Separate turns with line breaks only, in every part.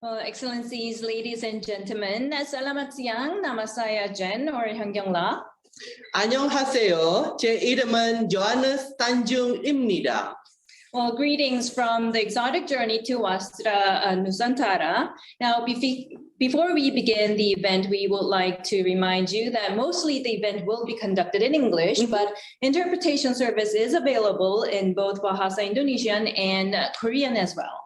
Excellencies, ladies and gentlemen, selamat siang. Nama saya Jen or Hyungyong-la.
안녕하세요. 제 이름은 Johannes Tanjung입니다.
Well, greetings from the exotic journey to Wastra Nusantara. Now, before we begin the event, we would like to remind you that mostly the event will be conducted in English, but interpretation service is available in both Bahasa Indonesian and Korean as well.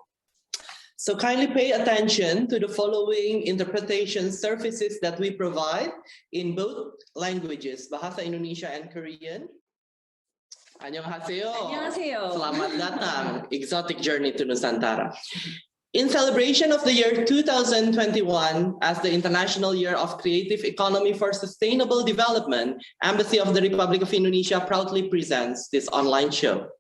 So kindly pay attention to the following interpretation services that we provide in both languages, Bahasa Indonesia and Korean. 안녕하세요.
안녕하세요.
Selamat datang, Exotic Journey to Nusantara. In celebration of the year 2021 as the International Year of Creative Economy for Sustainable Development, Embassy of the Republic of Indonesia proudly presents this online show.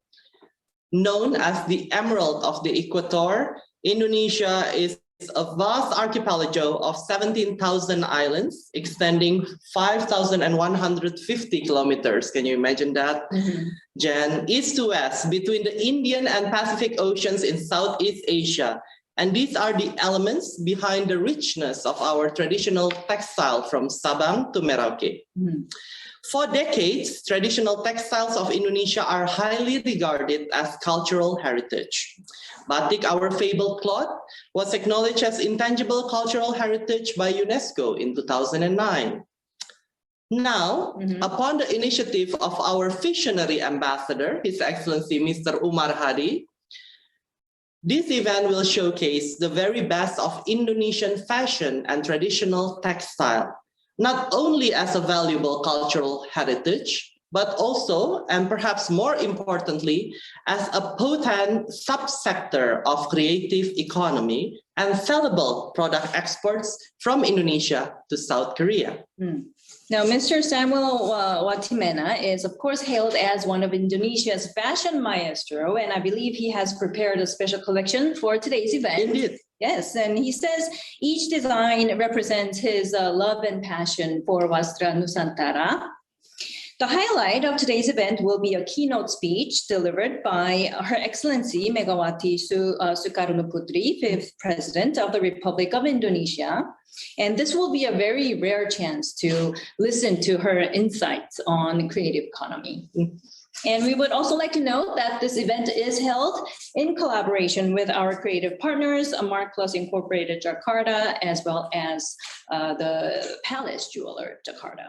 Known as the Emerald of the Equator, Indonesia is a vast archipelago of 17,000 islands extending 5,150 kilometers. Can you imagine that? Jen, east to west between the Indian and Pacific Oceans in Southeast Asia. And these are the elements behind the richness of our traditional textile from Sabang to Merauke. For decades, traditional textiles of Indonesia are highly regarded as cultural heritage. Batik, our fabled cloth, was acknowledged as intangible cultural heritage by UNESCO in 2009. Now, upon the initiative of our visionary ambassador, His Excellency Mr. Umar Hadi, this event will showcase the very best of Indonesian fashion and traditional textile, not only as a valuable cultural heritage, but also, and perhaps more importantly, as a potent subsector of creative economy and sellable product exports from Indonesia to South Korea.
Now, Mr. Samuel Wattimena의 is, of course, hailed as one of Indonesia's fashion maestro, and I believe he has prepared a special collection for today's event.
Indeed.
Yes, and he says each design represents his love and passion for Wastra Nusantara. The highlight of today's event will be a keynote speech delivered by Her Excellency Megawati Sukarnoputri, 5th President of the Republic of Indonesia. And this will be a very rare chance to listen to her insights on creative economy. And we would also like to note that this event is held in collaboration with our creative partners, Mark Plus Incorporated Jakarta, as well as the Palace Jeweler Jakarta.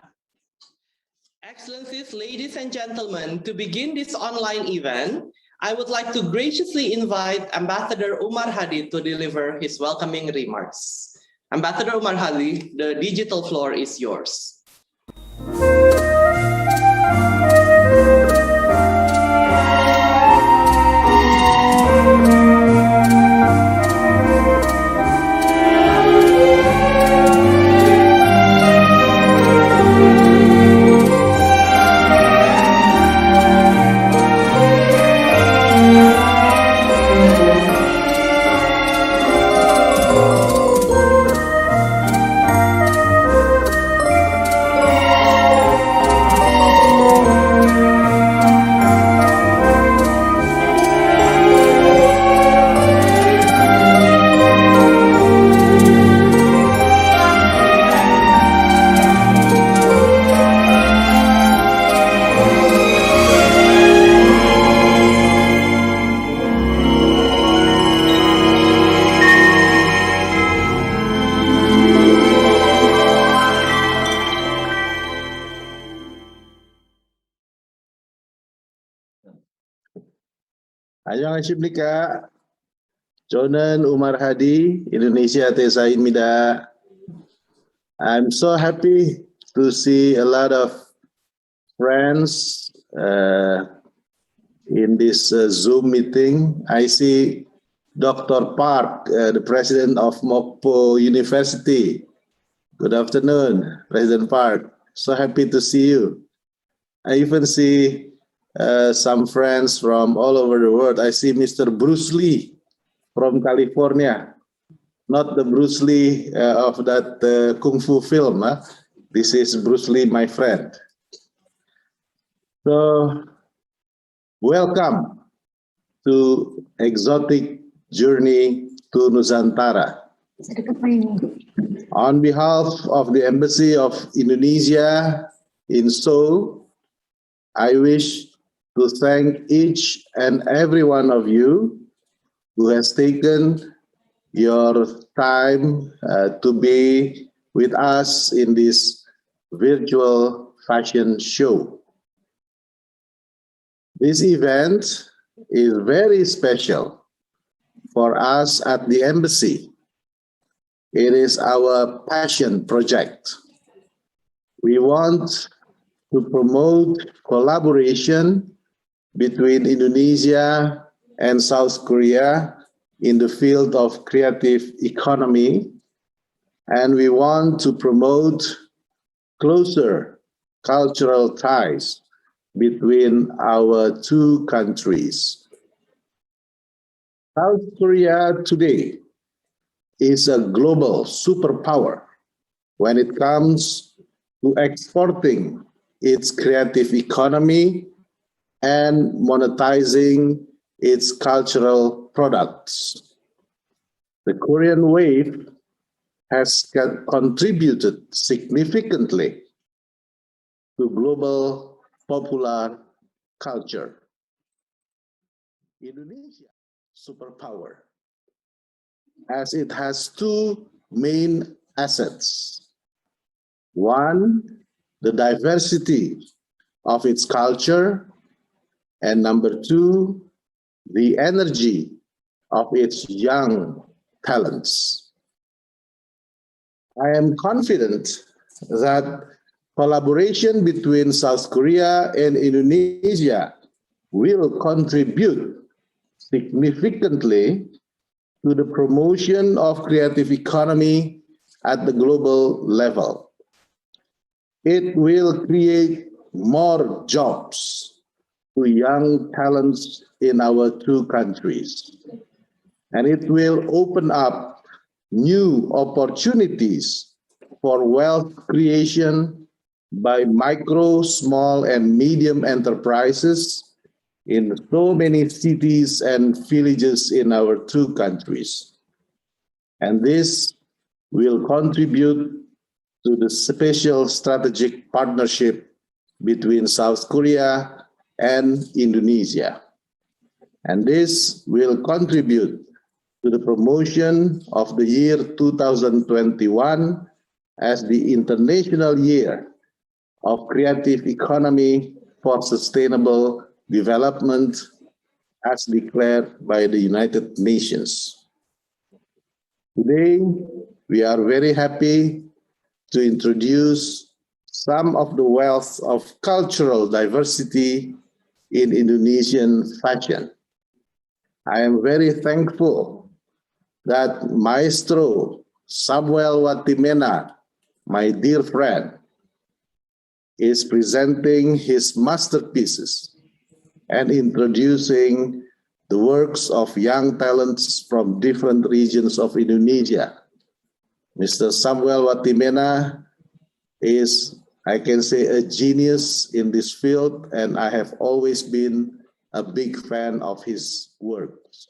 Excellencies, ladies and gentlemen, to begin this online event, I would like to graciously invite Ambassador Umar Hadi to deliver his welcoming remarks. Ambassador Umar Hadi, the digital floor is yours.
안녕하십니까. 저는 Umar Hadi, 인도네시아대사관 입니다. I'm so happy to see a lot of friends in this Zoom meeting. I see Dr. Park, the president of Mokpo University. Good afternoon, President Park. So happy to see you. I even see some friends from all over the world. I see Mr. Bruce Lee from California, not the Bruce Lee of that Kung Fu film. This is Bruce Lee, my friend. So, welcome to Exotic Journey to Nusantara. On behalf of the Embassy of Indonesia in Seoul, I wish to thank each and every one of you who has taken your time to be with us in this virtual fashion show. This event is very special for us at the Embassy. It is our passion project. We want to promote collaboration between Indonesia and South Korea in the field of creative economy, and we want to promote closer cultural ties between our two countries. South Korea today is a global superpower when it comes to exporting its creative economy and monetizing its cultural products. The Korean wave has contributed significantly to global popular culture. Indonesia, superpower, as it has two main assets. One, the diversity of its culture, and number two, the energy of its young talents. I am confident that collaboration between South Korea and Indonesia will contribute significantly to the promotion of creative economy at the global level. It will create more jobs to young talents in our two countries, and it will open up new opportunities for wealth creation by micro, small, and medium enterprises in so many cities and villages in our two countries. And this will contribute to the special strategic partnership between South Korea and Indonesia. And this will contribute to the promotion of the year 2021 as the International Year of Creative Economy for Sustainable Development, as declared by the United Nations. Today, we are very happy to introduce some of the wealth of cultural diversity in Indonesian fashion. I am very thankful that Maestro Samuel Wattimena의, my dear friend, is presenting his masterpieces and introducing the works of young talents from different regions of Indonesia. Mr. Samuel Wattimena의 is, I can say, a genius in this field, and I have always been a big fan of his works.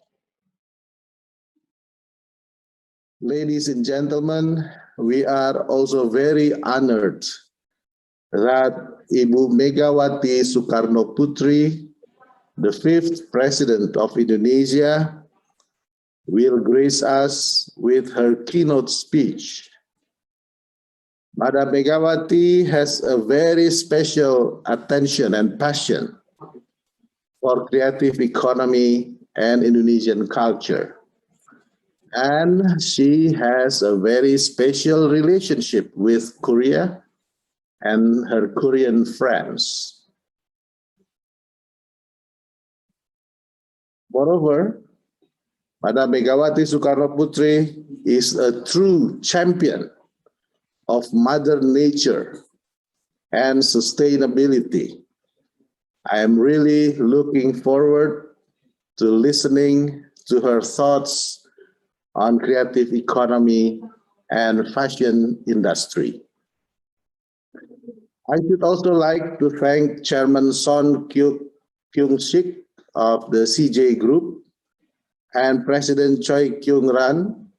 Ladies and gentlemen, we are also very honored that Ibu Megawati Sukarnoputri, the 5th President of Indonesia, will grace us with her keynote speech. Madam Megawati has a very special attention and passion for creative economy and Indonesian culture. And she has a very special relationship with Korea and her Korean friends. Moreover, Madam Megawati Sukarnoputri is a true champion of Mother Nature and sustainability. I am really looking forward to listening to her thoughts on creative economy and fashion industry. I should also like to thank Chairman Son Kyung-sik of the CJ Group and President Choi Kyung-ran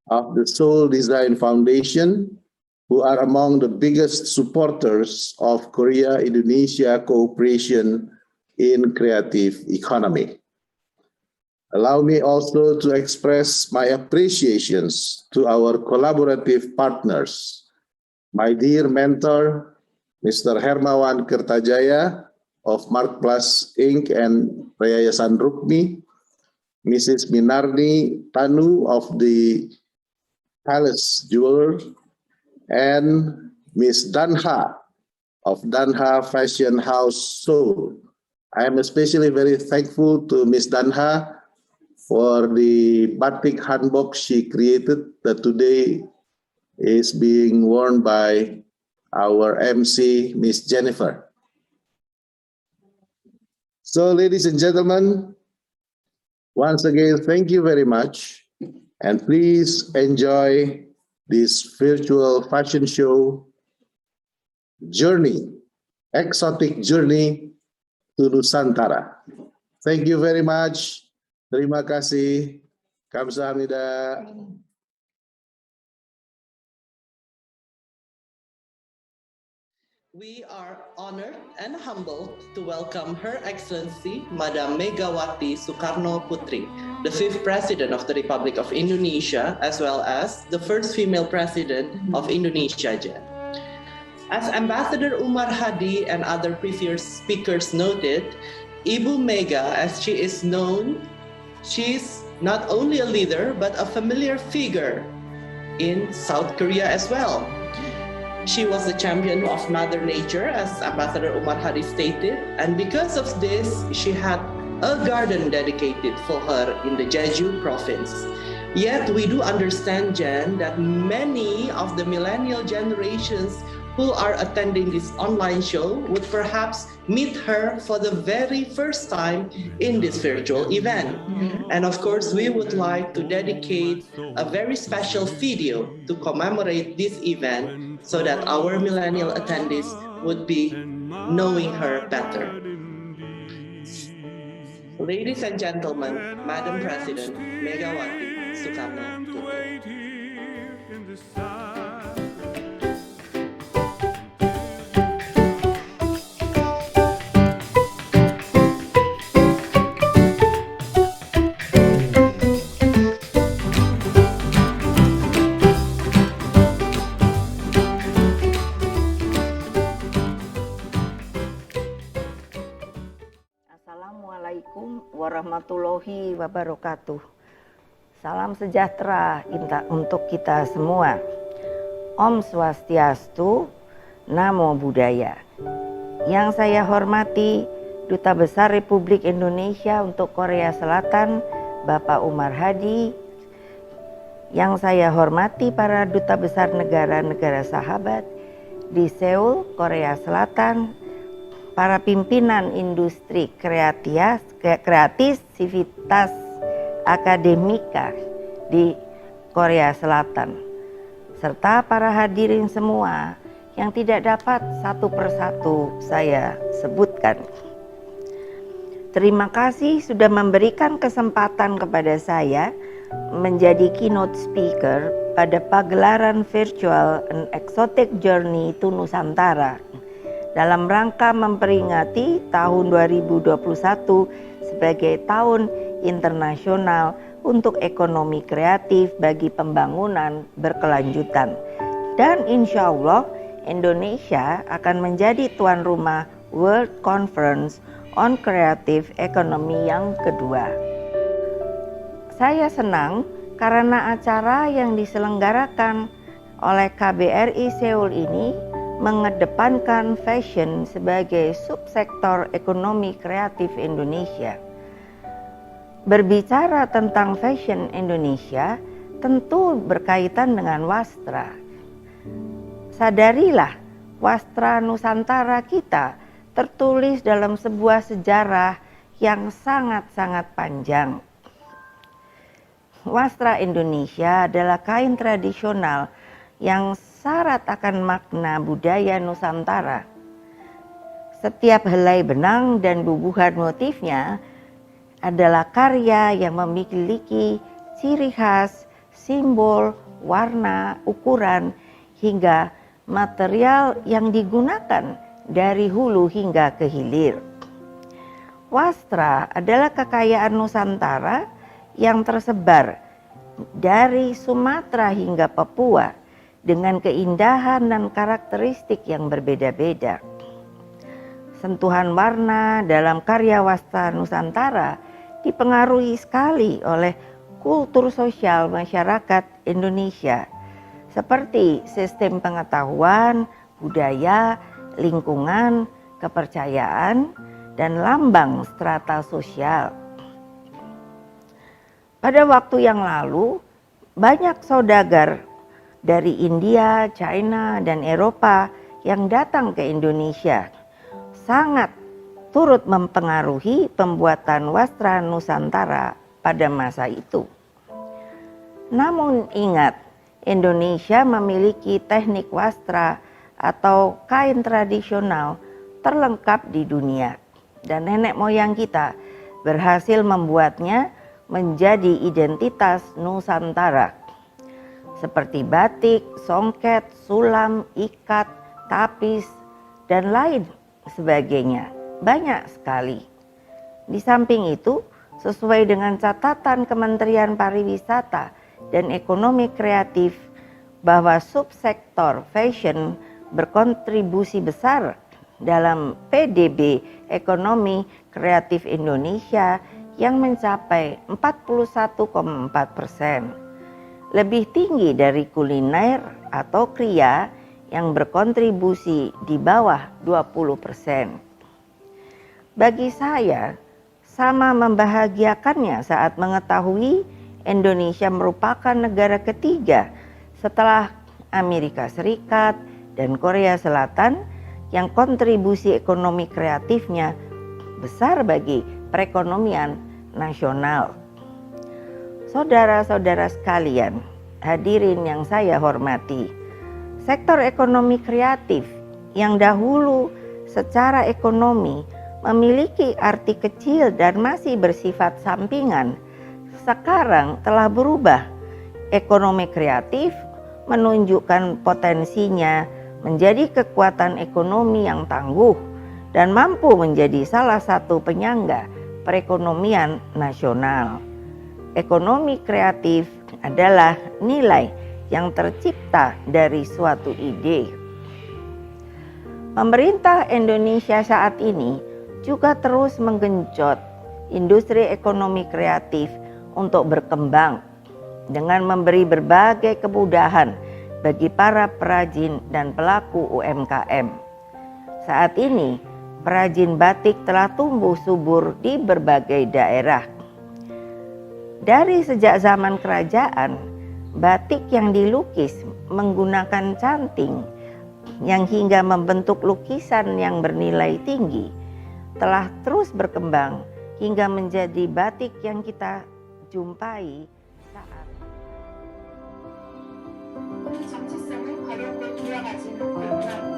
of the Seoul Design Foundation, who are among the biggest supporters of Korea-Indonesia cooperation in creative economy. Allow me also to express my appreciations to our collaborative partners, my dear mentor, Mr. Hermawan Kertajaya of Mark Plus Inc. and Yayasan Rukmi, Mrs. Minarni Tanu of the Palace Jeweler, and Miss Danha of Danha Fashion House Seoul. I am especially very thankful to Miss Danha for the batik hanbok she created that today is being worn by our MC, Miss Jennifer. So, ladies and gentlemen, once again, thank you very much, and please enjoy this virtual fashion show journey, exotic journey to Nusantara. Thank you very much. Terima kasih. Kamsahamnida.
We are honored and humbled to welcome Her Excellency Madam Megawati Sukarnoputri, the 5th President of the Republic of Indonesia, as well as the first female President of Indonesia. As Ambassador Umar Hadi and other previous speakers noted, Ibu Mega, as she is known, she's not only a leader but a familiar figure in South Korea as well. She was the champion of Mother Nature, as Ambassador Umar Hadi stated, and because of this, she had a garden dedicated for her in the Jeju province. Yet we do understand, Jen, that many of the millennial generations who are attending this online show would perhaps meet her for the very first time in this virtual event. And of course, we would like to dedicate a very special video to commemorate this event so that our millennial attendees would be knowing her better. Ladies and gentlemen, Madam President Megawati Sukarnoputri.
Assalamualaikum warahmatullahi wabarakatuh. Salam sejahtera untuk kita semua. Om Swastiastu, Namo Buddhaya. Yang saya hormati Duta Besar Republik Indonesia untuk Korea Selatan, Bapak Umar Hadi. Yang saya hormati para Duta Besar negara-negara sahabat di Seoul, Korea Selatan, para pimpinan industri kreativitas akademika di Korea Selatan, serta para hadirin semua yang tidak dapat satu persatu saya sebutkan. Terima kasih sudah memberikan kesempatan kepada saya menjadi keynote speaker pada pagelaran virtual An Exotic Journey to Nusantara dalam rangka memperingati tahun 2021 sebagai tahun internasional untuk ekonomi kreatif bagi pembangunan berkelanjutan. Dan insya Allah Indonesia akan menjadi tuan rumah World Conference on Creative Economy yang kedua. Saya senang karena acara yang diselenggarakan oleh KBRI Seoul ini mengedepankan fashion sebagai subsektor ekonomi kreatif Indonesia. Berbicara tentang fashion Indonesia tentu berkaitan dengan wastra. Sadarilah, wastra Nusantara kita tertulis dalam sebuah sejarah yang sangat-sangat panjang. Wastra Indonesia adalah kain tradisional yang syarat akan makna budaya Nusantara. Setiap helai benang dan bubuhan motifnya adalah karya yang memiliki ciri khas simbol, warna, ukuran, hingga material yang digunakan dari hulu hingga ke hilir. Wastra adalah kekayaan Nusantara yang tersebar dari Sumatera hingga Papua dengan keindahan dan karakteristik yang berbeda-beda. Sentuhan warna dalam karya wastra Nusantara dipengaruhi sekali oleh kultur sosial masyarakat Indonesia seperti sistem pengetahuan, budaya, lingkungan, kepercayaan, dan lambang strata sosial. Pada waktu yang lalu, banyak saudagar dari India, China, dan Eropa yang datang ke Indonesia sangat turut mempengaruhi pembuatan wastra Nusantara pada masa itu. Namun ingat, Indonesia memiliki teknik wastra atau kain tradisional terlengkap di dunia, dan nenek moyang kita berhasil membuatnya menjadi identitas Nusantara seperti batik, songket, sulam, ikat, tapis, dan lain sebagainya. Banyak sekali. Di samping itu, sesuai dengan catatan Kementerian Pariwisata dan Ekonomi Kreatif bahwa subsektor fashion berkontribusi besar dalam PDB Ekonomi Kreatif Indonesia yang mencapai 41,4%. Lebih tinggi dari kuliner atau kria yang berkontribusi di bawah 20%. Bagi saya, sama membahagiakannya saat mengetahui Indonesia merupakan negara ketiga setelah Amerika Serikat dan Korea Selatan yang kontribusi ekonomi kreatifnya besar bagi perekonomian nasional. Saudara-saudara sekalian, hadirin yang saya hormati, sektor ekonomi kreatif yang dahulu secara ekonomi memiliki arti kecil dan masih bersifat sampingan, sekarang telah berubah. Ekonomi kreatif menunjukkan potensinya menjadi kekuatan ekonomi yang tangguh dan mampu menjadi salah satu penyangga perekonomian nasional. Ekonomi kreatif adalah nilai yang tercipta dari suatu ide. Pemerintah Indonesia saat ini juga terus menggenjot industri ekonomi kreatif untuk berkembang dengan memberi berbagai kemudahan bagi para perajin dan pelaku UMKM. Saat ini, perajin batik telah tumbuh subur di berbagai daerah. Dari sejak zaman kerajaan, batik yang dilukis menggunakan canting yang hingga membentuk lukisan yang bernilai tinggi telah terus berkembang hingga menjadi batik yang kita jumpai saat
정체성을 가볍고 돌아가지는 않구나.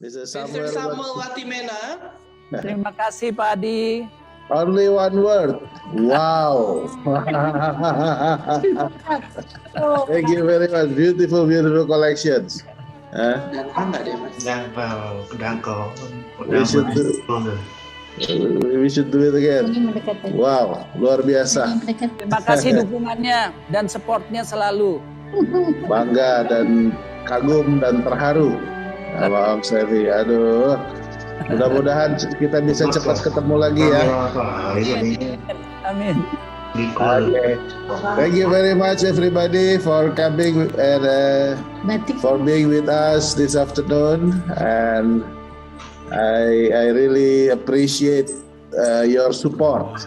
Mr.
Mr. Samuel Wattimena의.
Terima kasih Pak Hadi.
Only one word. Wow. Thank you very much. Beautiful, beautiful collections.
Dan Anda deh Mas.
We should do it again. Wow, luar biasa.
Terima kasih dukungannya dan supportnya selalu.
Bangga dan kagum dan terharu sama Om Sevi. Aduh, mudah-mudahan kita bisa cepat ketemu lagi ya.
Amin.
Okay. Thank you very much everybody for coming and for being with us this afternoon, and I really appreciate your support.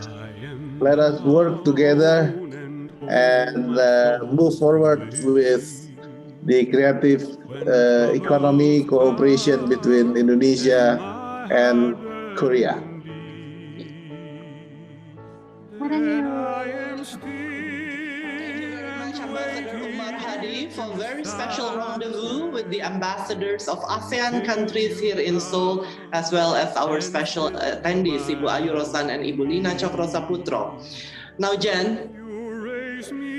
Let us work together and move forward with the creative economy cooperation between Indonesia and Korea.
Ambassador Umar Hadi for very special rendezvous with the ambassadors of ASEAN countries here in Seoul, as well as our special attendees, Ibu Ayu Rosan and Ibu Lina Cokro-Saputro. Now, Jen,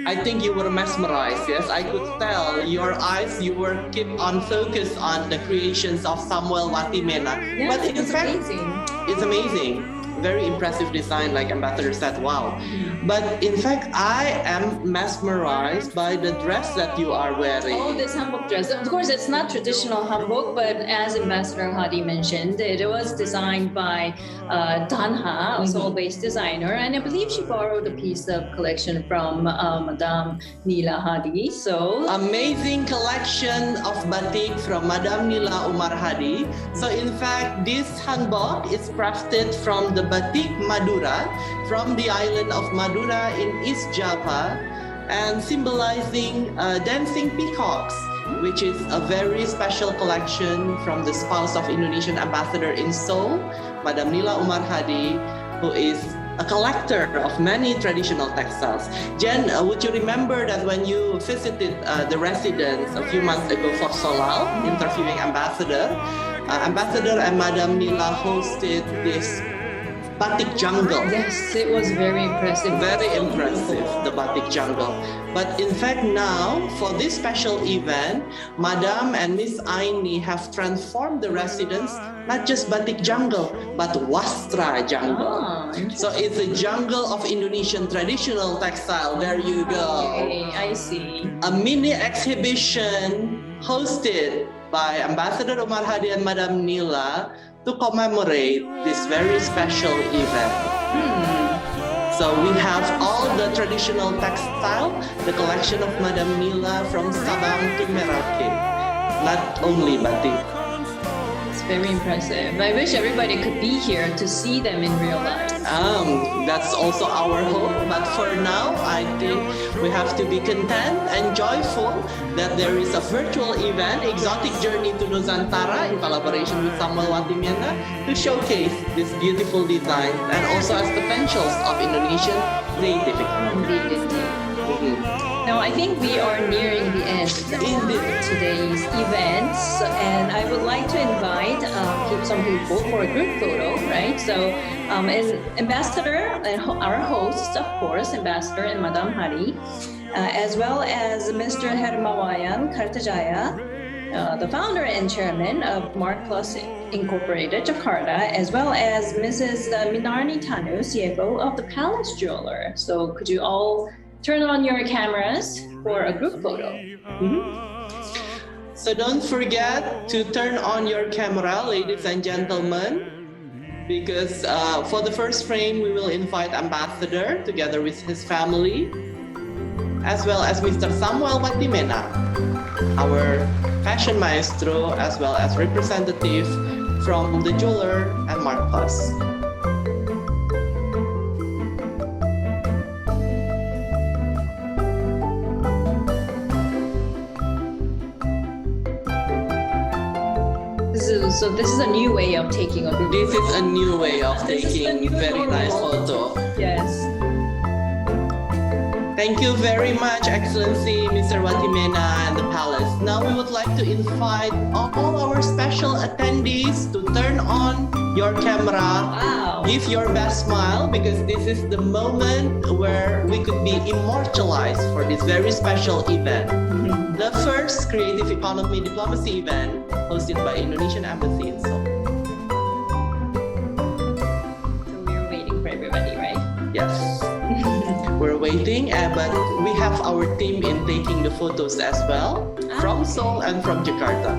I think you were mesmerized. Yes, I could tell your eyes. You were keep on focus on the creations of Samuel Wattimena의.
Yeah,
But in fact,
amazing.
it's amazing. Very impressive design, like Ambassador said, wow. But in fact, I am mesmerized by the dress that you are wearing.
Oh, this hanbok dress. Of course, it's not traditional hanbok, but as Ambassador Hadi mentioned, it was designed by Danha, a Seoul-based designer, and I believe she borrowed a piece of collection from Madame Nila Hadi. So
Amazing collection of batik from Madame Nila Umar Hadi. So in fact, this hanbok is crafted from the batik Madura from the island of Madura in East Java, and symbolizing dancing peacocks, which is a very special collection from the spouse of Indonesian ambassador in Seoul, Madame Nila Umar Hadi, who is a collector of many traditional textiles. Jen, would you remember that when you visited the residence a few months ago for Solal, interviewing ambassador and Madame Nila hosted this batik jungle.
yes, it was very impressive.
Very impressive, the batik jungle. But in fact now, for this special event, Madam and Miss Aini have transformed the residence, not just batik jungle, but wastra jungle.
Ah,
So it's a jungle of Indonesian traditional textile. There you go.
okay, I see.
A mini exhibition hosted by Ambassador Umar Hadi and Madam Nila to commemorate this very special event. So we have all the traditional textile, the collection of Madam Nila from Sabang to Merauke, not only batik.
It's very impressive. I wish everybody could be here to see them in real life.
That's also our hope, but for now, I think we have to be content and joyful that there is a virtual event, Exotic Journey to Nusantara, in collaboration with Samuel Wattimena의, to showcase this beautiful design and also as potentials of Indonesian creative economy.
Indeed. Now, I think we are nearing the end of today's event, and I would like to invite some people for a group photo, right? So, as Ambassador and our hosts, of course, Ambassador and Madame Hadi, as well as Mr. Hermawayan Kartajaya, the founder and chairman of Mark Plus Incorporated, Jakarta, as well as Mrs. Minarni Tanu, CFO of the Palace Jeweler. So could you all turn on your cameras for a group photo?
So don't forget to turn on your camera, ladies and gentlemen, because for the first frame, we will invite Ambassador together with his family, as well as Mr. Samuel Wattimena의, our fashion maestro, as well as representative from the jeweler and Mark Plus.
So this is a new way of taking a group.
This is a new way of taking very nice photo.
Yes.
Thank you very much, Excellency Mr. Wattimena and the Palace. Now we would like to invite all our special attendees to turn on your camera.
Wow.
Give your best smile because this is the moment where we could be immortalized for this very special event. The first Creative Economy Diplomacy event hosted by Indonesian Embassy in Seoul.
So we're waiting for everybody, right?
Yes. We're waiting, but we have our team in taking the photos as well from Seoul and from Jakarta.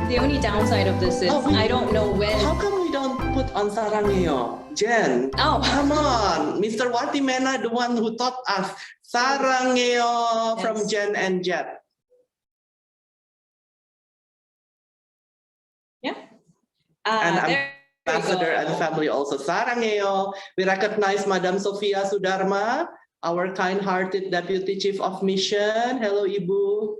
The only downside of this is I don't know when.
How come we don't put on Sarangeo? Jen,
Oh.
come on. Mr. Wattimena, the one who taught us Sarangeo from
Yes.
Jen and Jet.
Yeah.
And
There we
Ambassador
go.
and family also. Sarangeo. We recognize Madam Sofia Sudarma, our kind-hearted Deputy Chief of Mission. Hello, Ibu.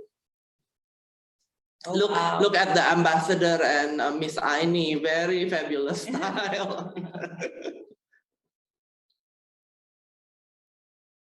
Oh,
Look,
wow.
look at the ambassador and Miss Aini, very fabulous style.